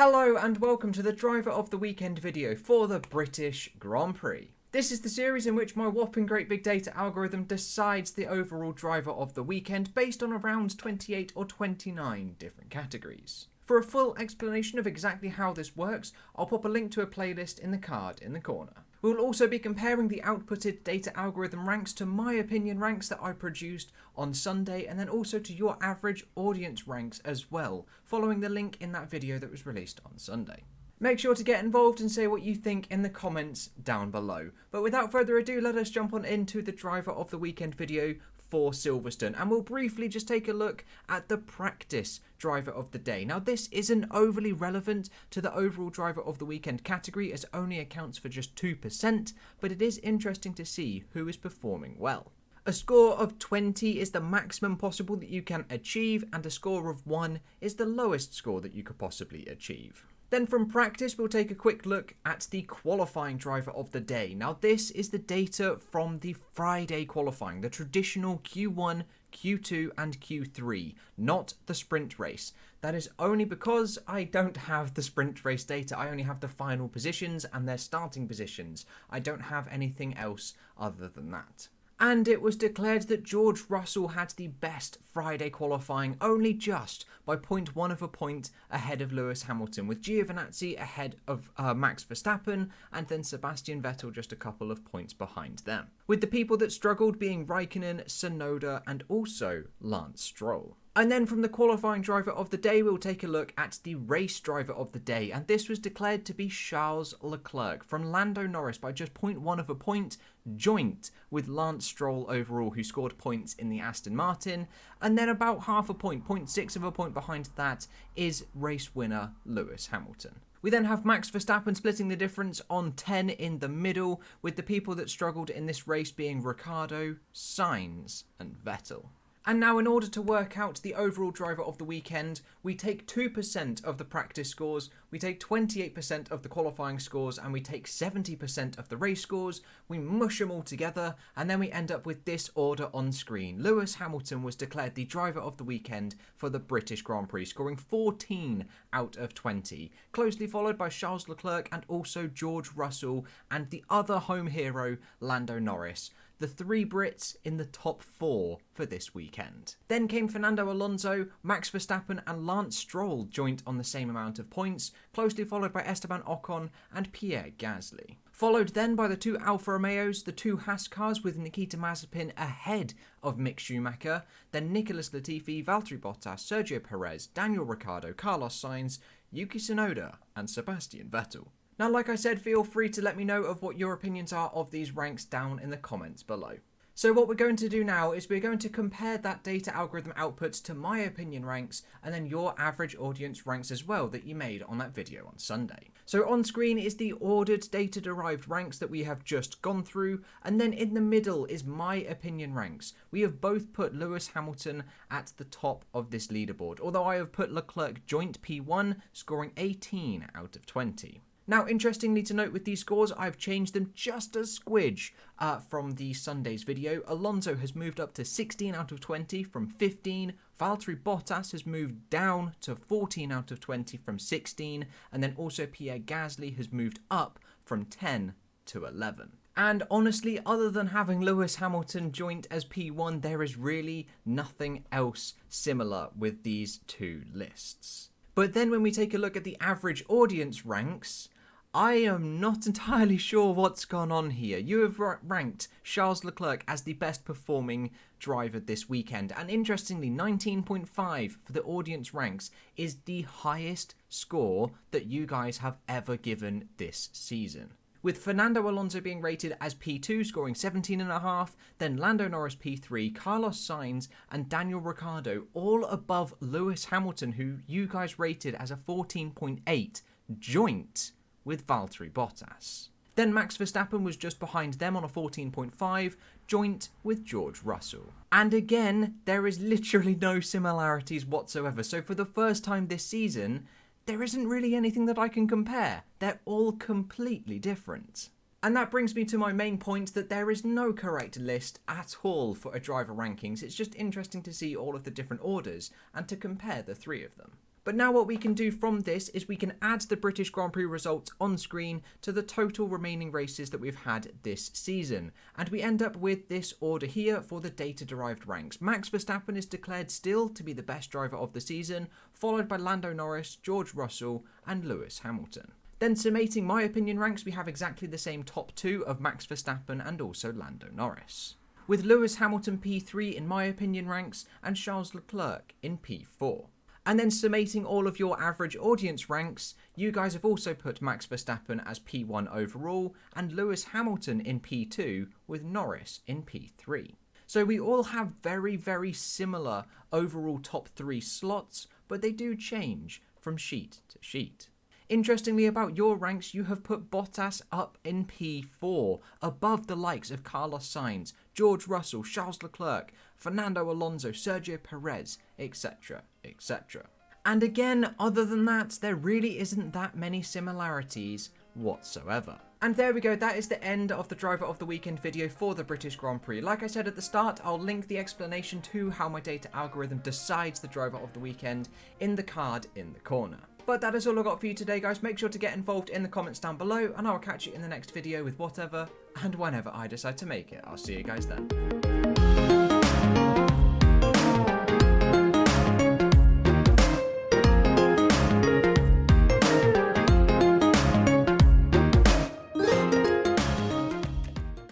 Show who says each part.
Speaker 1: Hello and welcome to the Driver of the Weekend video for the British Grand Prix. This is the series in which my whopping great big data algorithm decides the overall driver of the weekend based on around 28 or 29 different categories. For a full explanation of exactly how this works, I'll pop a link to a playlist in the card in the corner. We'll also be comparing the outputted data algorithm ranks to my opinion ranks that I produced on Sunday, and then also to your average audience ranks as well, following the link in that video that was released on Sunday. Make sure to get involved and say what you think in the comments down below. But without further ado, let us jump on into the driver of the weekend video for Silverstone, and we'll briefly just take a look at the practice driver of the day. Now, this isn't overly relevant to the overall driver of the weekend category as it only accounts for just 2%, but it is interesting to see who is performing well. A score of 20 is the maximum possible that you can achieve, and a score of 1 is the lowest score that you could possibly achieve. Then from practice, we'll take a quick look at the qualifying driver of the day. Now, this is the data from the Friday qualifying, the traditional Q1, Q2 and Q3, not the sprint race. That is only because I don't have the sprint race data. I only have the final positions and their starting positions. I don't have anything else other than that. And it was declared that George Russell had the best Friday qualifying, only just by 0.1 of a point ahead of Lewis Hamilton, with Giovinazzi ahead of Max Verstappen, and then Sebastian Vettel just a couple of points behind them. With the people that struggled being Raikkonen, Tsunoda, and also Lance Stroll. And then from the qualifying driver of the day, we'll take a look at the race driver of the day. And this was declared to be Charles Leclerc from Lando Norris by just 0.1 of a point, joint with Lance Stroll overall, who scored points in the Aston Martin. And then about half a point, 0.6 of a point behind that, is race winner Lewis Hamilton. We then have Max Verstappen splitting the difference on 10 in the middle, with the people that struggled in this race being Ricciardo, Sainz, and Vettel. And now, in order to work out the overall driver of the weekend, we take 2% of the practice scores, we take 28% of the qualifying scores, and we take 70% of the race scores. We mush them all together, and then we end up with this order on screen. Lewis Hamilton was declared the driver of the weekend for the British Grand Prix, scoring 14 out of 20, closely followed by Charles Leclerc and also George Russell and the other home hero, Lando Norris. The three Brits in the top 4 for this weekend. Then came Fernando Alonso, Max Verstappen and Lance Stroll joint on the same amount of points, closely followed by Esteban Ocon and Pierre Gasly. Followed then by the two Alfa Romeos, the two Haas cars with Nikita Mazepin ahead of Mick Schumacher, then Nicholas Latifi, Valtteri Bottas, Sergio Perez, Daniel Ricciardo, Carlos Sainz, Yuki Tsunoda and Sebastian Vettel. Now, like I said, feel free to let me know of what your opinions are of these ranks down in the comments below. So what we're going to do now is we're going to compare that data algorithm output to my opinion ranks and then your average audience ranks as well that you made on that video on Sunday. So on screen is the ordered data derived ranks that we have just gone through, and then in the middle is my opinion ranks. We have both put Lewis Hamilton at the top of this leaderboard, although I have put Leclerc joint P1 scoring 18 out of 20. Now, interestingly to note with these scores, I've changed them just a squidge from the Sunday's video. Alonso has moved up to 16 out of 20 from 15. Valtteri Bottas has moved down to 14 out of 20 from 16. And then also Pierre Gasly has moved up from 10 to 11. And honestly, other than having Lewis Hamilton joint as P1, there is really nothing else similar with these two lists. But then when we take a look at the average audience ranks, I am not entirely sure what's gone on here. You have ranked Charles Leclerc as the best performing driver this weekend. And interestingly, 19.5 for the audience ranks is the highest score that you guys have ever given this season. With Fernando Alonso being rated as P2, scoring 17.5, then Lando Norris P3, Carlos Sainz and Daniel Ricciardo all above Lewis Hamilton, who you guys rated as a 14.8, joint with Valtteri Bottas. Then Max Verstappen was just behind them on a 14.5, joint with George Russell. And again, there is literally no similarities whatsoever. So for the first time this season, there isn't really anything that I can compare. They're all completely different. And that brings me to my main point that there is no correct list at all for a driver rankings. It's just interesting to see all of the different orders and to compare the three of them. But now what we can do from this is we can add the British Grand Prix results on screen to the total remaining races that we've had this season. And we end up with this order here for the data-derived ranks. Max Verstappen is declared still to be the best driver of the season, followed by Lando Norris, George Russell and Lewis Hamilton. Then summating my opinion ranks, we have exactly the same top 2 of Max Verstappen and also Lando Norris, with Lewis Hamilton P3 in my opinion ranks and Charles Leclerc in P4. And then summating all of your average audience ranks, you guys have also put Max Verstappen as P1 overall and Lewis Hamilton in P2 with Norris in P3. So we all have very, very similar overall top 3 slots, but they do change from sheet to sheet. Interestingly about your ranks, you have put Bottas up in P4, above the likes of Carlos Sainz, George Russell, Charles Leclerc, Fernando Alonso, Sergio Perez, etc, etc. And again, other than that, there really isn't that many similarities whatsoever. And there we go, that is the end of the Driver of the Weekend video for the British Grand Prix. Like I said at the start, I'll link the explanation to how my data algorithm decides the Driver of the Weekend in the card in the corner. But that is all I got for you today, guys. Make sure to get involved in the comments down below, and I'll catch you in the next video with whatever and whenever I decide to make it. I'll see you guys then.